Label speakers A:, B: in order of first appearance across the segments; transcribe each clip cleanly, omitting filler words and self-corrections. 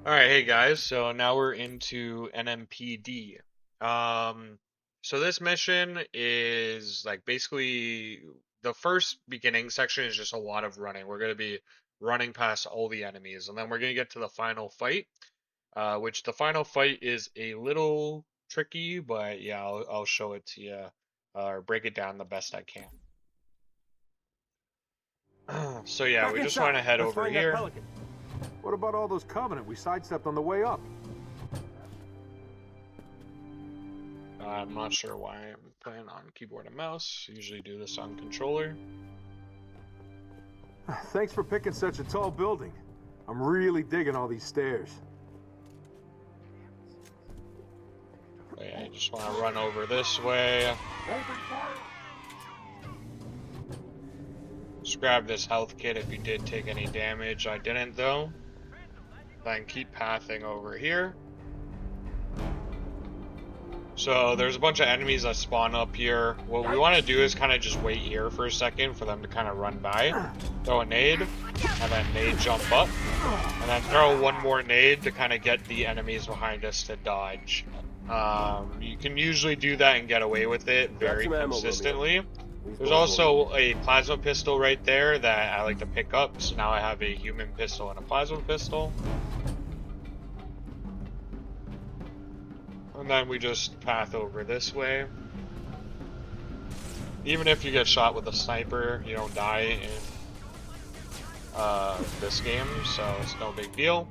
A: Alright, hey guys, so now we're into NMPD. Um, so this mission is like basically the first beginning section is just a lot of running. We're going to be running past all the enemies, and then we're going to get to the final fight, which the final fight is a little tricky, but yeah, I'll show it to you, or break it down the best I can. So yeah,
B: Back
A: we just want
B: inside.
A: to head
B: Let's
A: over
B: find that
A: here.
B: pelican. What about all those Covenant we sidestepped on the way up?
A: I'm not sure why I'm playing on keyboard and mouse. Usually do this on controller.
B: Thanks for picking such a tall building. I'm really digging all these stairs.
A: But yeah, you just want to run over this way. Just grab this health kit if you did take any damage. I didn't though. Then keep pathing over here. So there's a bunch of enemies that spawn up here. What we want to do is kind of just wait here for a second for them to kind of run by. Throw a nade, and then nade jump up. And then throw one more nade to kind of get the enemies behind us to dodge. You can usually do that and get away with it very consistently. There's also a plasma pistol right there that I like to pick up. So now I have a human pistol and a plasma pistol. And then we just path over this way. Even if you get shot with a sniper, you don't die in this game, so it's no big deal.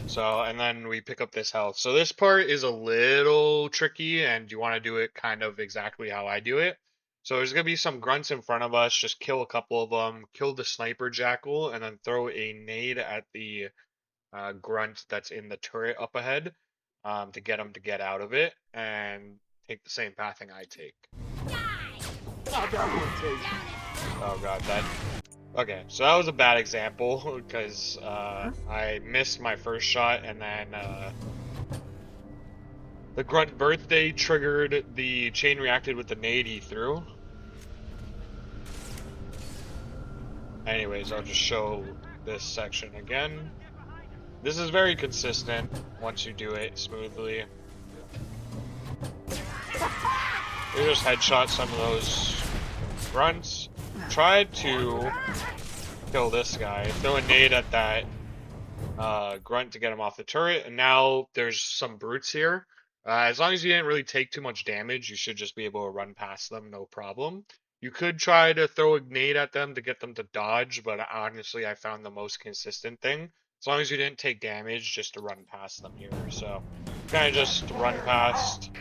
A: So, and then we pick up this health. So this part is a little tricky, and you want to do it kind of exactly how I do it. So there's going to be some grunts in front of us. Just kill a couple of them, kill the sniper jackal, and then throw a nade at the grunt that's in the turret up ahead. To get them to get out of it and take the same pathing I take. Oh god, that... Okay, so that was a bad example because I missed my first shot and then the grunt birthday triggered the chain reacted with the nade he threw. Anyways, I'll just show this section again. This is very consistent once you do it smoothly. You just headshot some of those grunts. Try to kill this guy. Throw a nade at that grunt to get him off the turret. And now there's some brutes here. As long as you didn't really take too much damage, you should just be able to run past them, no problem. You could try to throw a nade at them to get them to dodge, but honestly, I found the most consistent thing. As long as you didn't take damage, just to run past them here. So, kind of just run past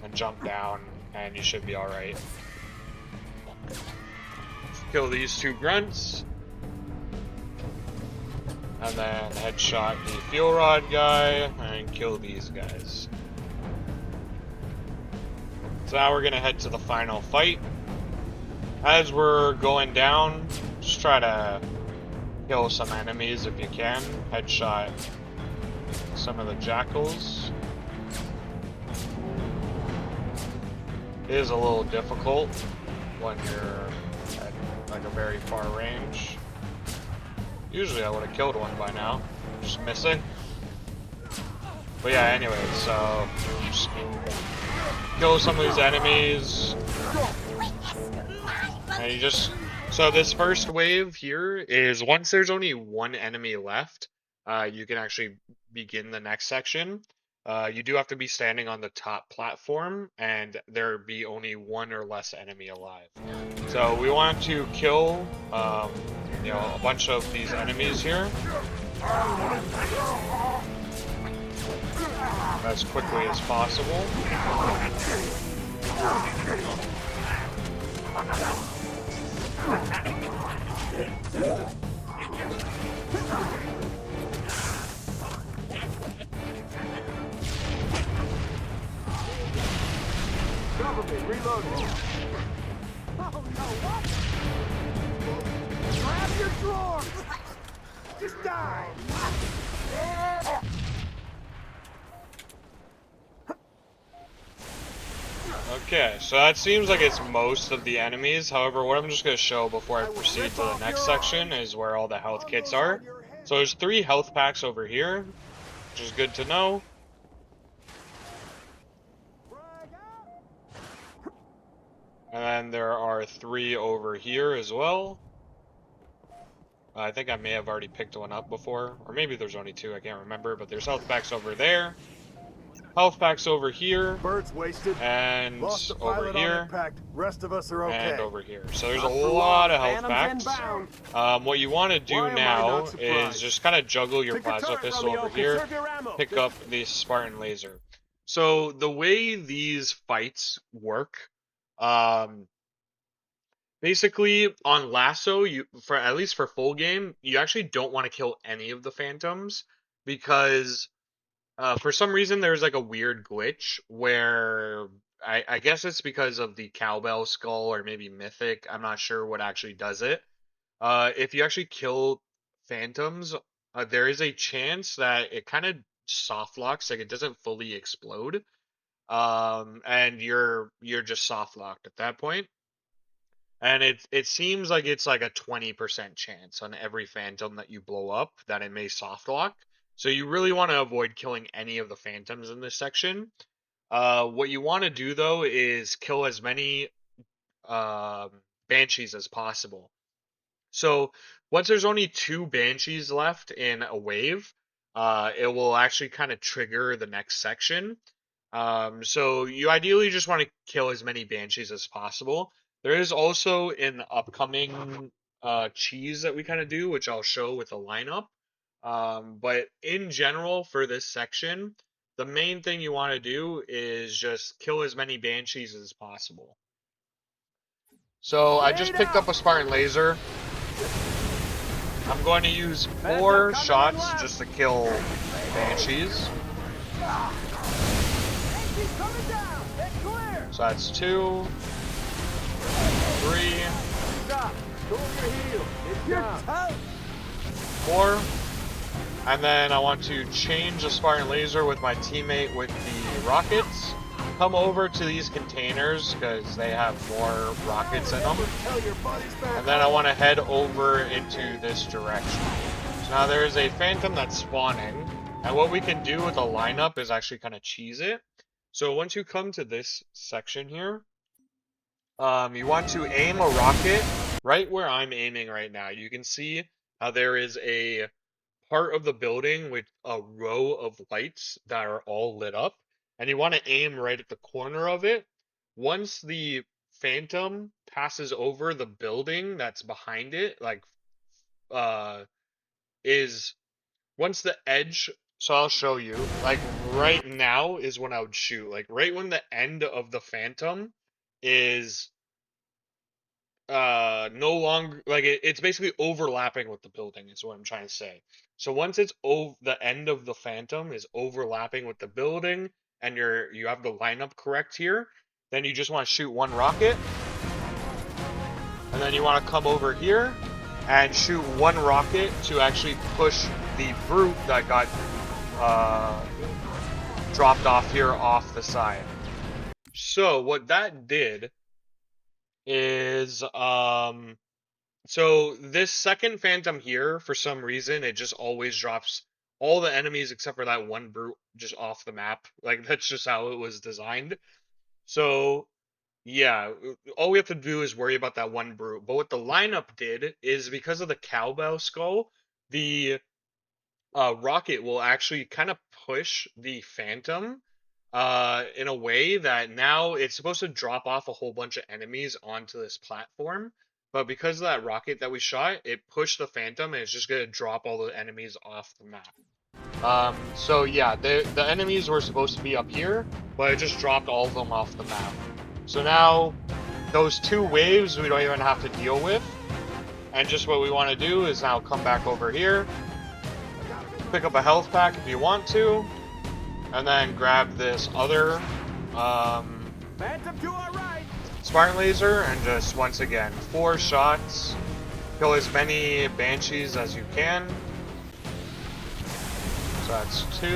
A: and jump down, and you should be alright. Kill these two grunts. And then headshot the fuel rod guy, and kill these guys. So now we're going to head to the final fight. As we're going down, just try to kill some enemies if you can. Headshot some of the jackals. It is a little difficult when you're at like a very far range. Usually I would have killed one by now. Just missing. But yeah, anyway, so just kill some of these enemies. And you just... So this first wave here is once there's only one enemy left, you can actually begin the next section. You do have to be standing on the top platform, and there be only one or less enemy alive. So we want to kill, you know, a bunch of these enemies here as quickly as possible.
B: Cover me, reloading. Oh no, what? Grab your drawer! Just die!
A: Okay, so that seems like it's most of the enemies. However, what I'm just going to show before I proceed to the next section is where all the health kits are. So there's 3 health packs over here, which is good to know. And then there are 3 over here as well. I think I may have already picked one up before, or maybe there's only 2, I can't remember, but there's health packs over there. Health packs over here.
B: Birds wasted.
A: And
B: Lost the
A: over
B: pilot on
A: here.
B: impact. Rest of us are okay.
A: And over here. So there's a lot of health packs. What you want to do now is just kind of juggle your plasma pistol over here. Pick up the Spartan laser. So the way these fights work, basically on SLASO, for at least for full game, you actually don't want to kill any of the phantoms because for some reason there's like a weird glitch where I guess it's because of the cowbell skull or maybe mythic. I'm not sure what actually does it. If you actually kill phantoms, there is a chance that it kind of soft locks, like it doesn't fully explode. And you're just soft locked at that point. And it seems like it's like a 20% chance on every phantom that you blow up that it may soft lock. So you really want to avoid killing any of the phantoms in this section. What you want to do though is kill as many banshees as possible. So once there's only 2 banshees left in a wave, it will actually kind of trigger the next section. So you ideally just want to kill as many banshees as possible. There is also an upcoming cheese that we kind of do, which I'll show with a lineup. But in general, for this section, the main thing you want to do is just kill as many banshees as possible. So I just picked up a Spartan laser. I'm going to use 4 shots just to kill banshees. So that's 2, 3, 4. And then I want to change the Spartan laser with my teammate with the rockets. Come over to these containers because they have more rockets in them. And then I want to head over into this direction. So now there is a phantom that's spawning. And what we can do with a lineup is actually kind of cheese it. So once you come to this section here, you want to aim a rocket right where I'm aiming right now. You can see how there is a part of the building with a row of lights that are all lit up. And you want to aim right at the corner of it. Once the phantom passes over the building that's behind it, like, once the edge, so I'll show you, like right now is when I would shoot, like right when the end of the phantom is no longer, like it's basically overlapping with the building is what I'm trying to say. So once it's the end of the phantom is overlapping with the building and you have the lineup correct here, then you just want to shoot 1 rocket. And then you want to come over here and shoot 1 rocket to actually push the brute that got dropped off here off the side. So what that did is so this second phantom here, for some reason, it just always drops all the enemies except for that 1 brute just off the map. Like, that's just how it was designed. So yeah, all we have to do is worry about that 1 brute. But what the lineup did is, because of the cowbell skull, the rocket will actually kind of push the phantom in a way that now it's supposed to drop off a whole bunch of enemies onto this platform. But because of that rocket that we shot, it pushed the phantom and it's just going to drop all the enemies off the map. So yeah, the enemies were supposed to be up here, but it just dropped all of them off the map. So now, those 2 waves we don't even have to deal with. And just what we want to do is now come back over here, pick up a health pack if you want to, and then grab this other Spartan laser, and just once again, 4 shots, kill as many banshees as you can. So that's 2.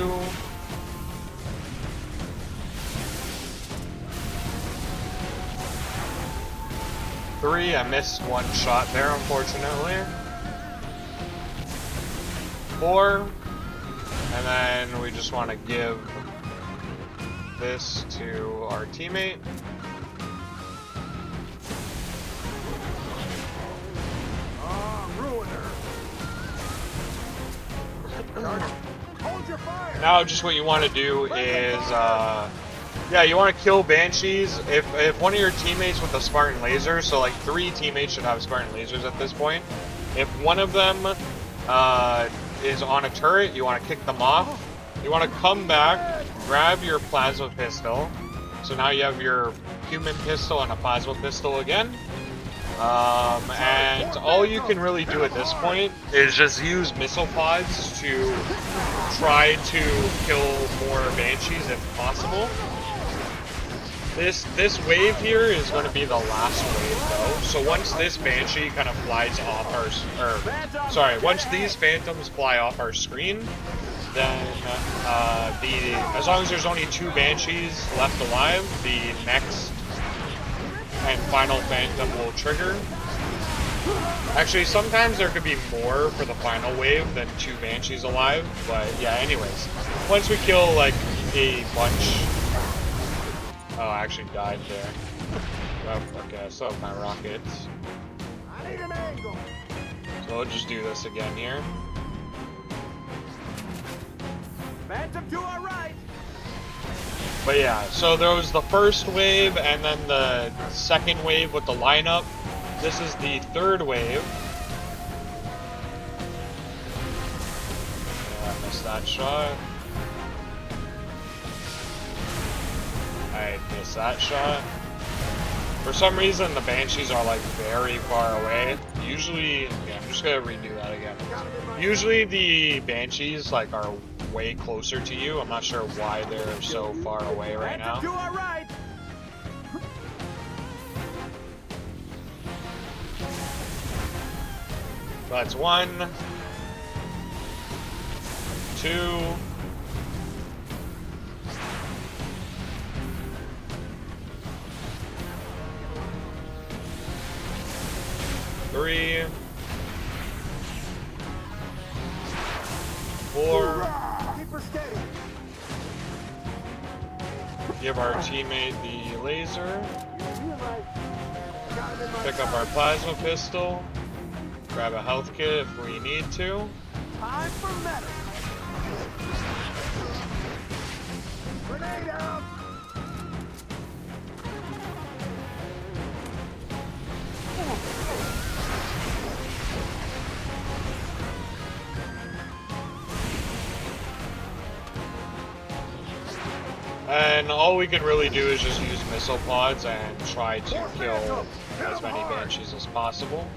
A: 3, I missed 1 shot there, unfortunately. 4. And then we just want to give this to our teammate.
B: Hold your fire.
A: Now just what you want to do is, yeah, you want to kill Banshees. If one of your teammates with a Spartan laser, so like 3 teammates should have Spartan lasers at this point. If one of them is on a turret, you want to kick them off. You want to come back, grab your plasma pistol. So now you have your human pistol and a plasma pistol again. And all you can really do at this point is just use missile pods to try to kill more Banshees if possible. This wave here is going to be the last wave though. So once this Banshee kind of flies off our, once these Phantoms fly off our screen, then as long as there's only 2 Banshees left alive, the next and final Phantom will trigger. Actually, sometimes there could be more for the final wave than 2 Banshees alive, but yeah, anyways. Once we kill, like, a bunch... Oh, I actually died there. Oh, okay, I still have my rockets.
B: I need an angle.
A: So we'll just do this again here.
B: Phantom to our right.
A: But yeah, so there was the first wave and then the second wave with the lineup. This is the 3rd wave. Yeah, I missed that shot. I missed that shot. For some reason, the Banshees are like very far away. Usually, yeah, I'm just gonna redo that again. Usually the Banshees like are way closer to you. I'm not sure why they're so far away right now.
B: To our right.
A: That's 1, 2, 3, 4.
B: Keep her steady.
A: Give our teammate the laser. Pick up our plasma pistol. Grab a health kit if we need to.
B: Time for metal. Grenade out.
A: And all we can really do is just use missile pods and try to kill as many Banshees as possible.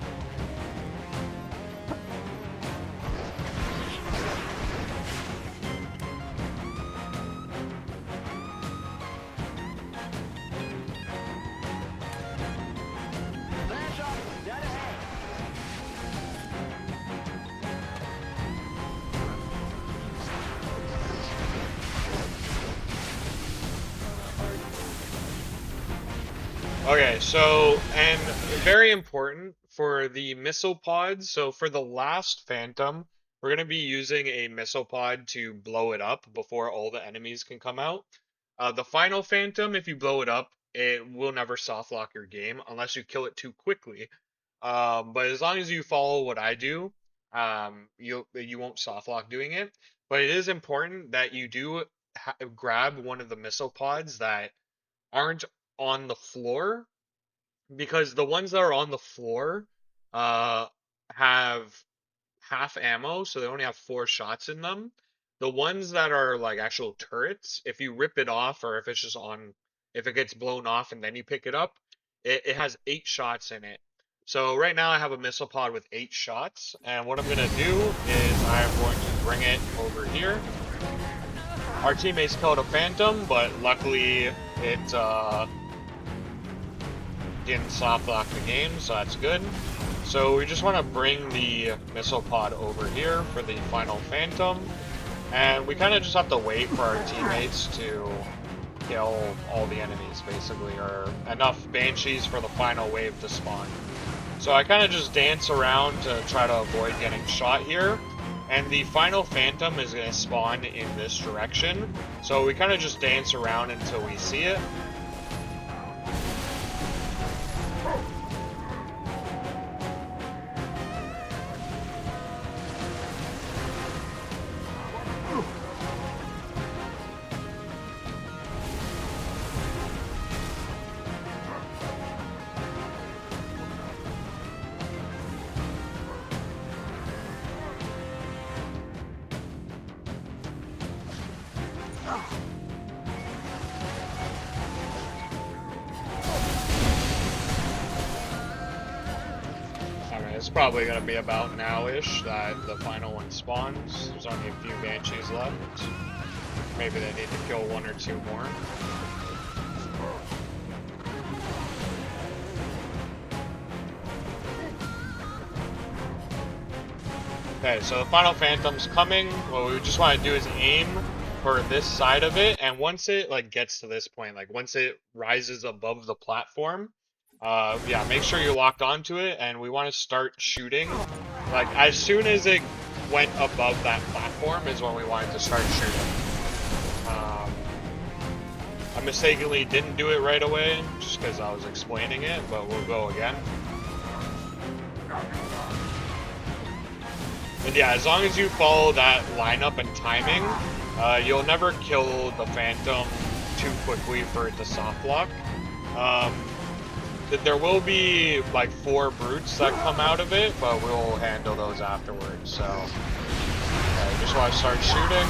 A: Okay, so, and very important for the missile pods, so for the last Phantom, we're going to be using a missile pod to blow it up before all the enemies can come out. The final Phantom, if you blow it up, it will never softlock your game unless you kill it too quickly. But as long as you follow what I do, you won't softlock doing it. But it is important that you do grab one of the missile pods that aren't on the floor, because the ones that are on the floor have half ammo, so they only have 4 shots in them. The ones that are like actual turrets, if you rip it off, or if it's just on, if it gets blown off and then you pick it up, it has 8 shots in it. So right now I have a missile pod with 8 shots, and what I'm gonna do is I'm going to bring it over here. Our teammates killed a Phantom, but luckily it didn't softlock the game, so that's good. So we just want to bring the missile pod over here for the final Phantom, and we kind of just have to wait for our teammates to kill all the enemies, basically, or enough Banshees for the final wave to spawn. So I kind of just dance around to try to avoid getting shot here, And the final phantom is going to spawn in this direction. So we kind of just dance around until we see it. It's probably going to be about now-ish that the final one spawns. There's only a few Banshees left. Maybe they need to kill one or two more. Okay, so the final phantom's coming. What we just want to do is aim for this side of it, and once it like gets to this point, like once it rises above the platform, yeah, make sure you're locked onto it, and we want to start shooting. Like, as soon as it went above that platform is when we wanted to start shooting. I mistakenly didn't do it right away, just because I was explaining it, but we'll go again. And yeah, as long as you follow that lineup and timing, you'll never kill the phantom too quickly for it to soft lock. There will be like 4 brutes that come out of it, but we'll handle those afterwards. So, just want to start shooting,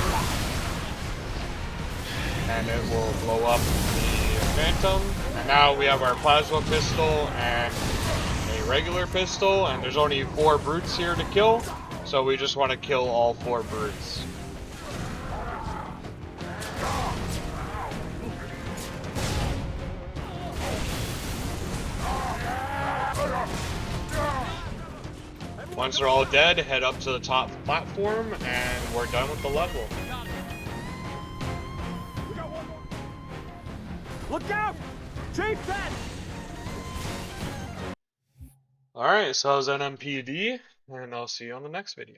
A: and it will blow up the phantom. And now we have our plasma pistol and a regular pistol, and there's only 4 brutes here to kill, so we just want to kill all 4 brutes. Once they're all dead, head up to the top platform, and we're done with the level.
B: Look out! Chase that!
A: Alright, so that was NMPD, and I'll see you on the next video.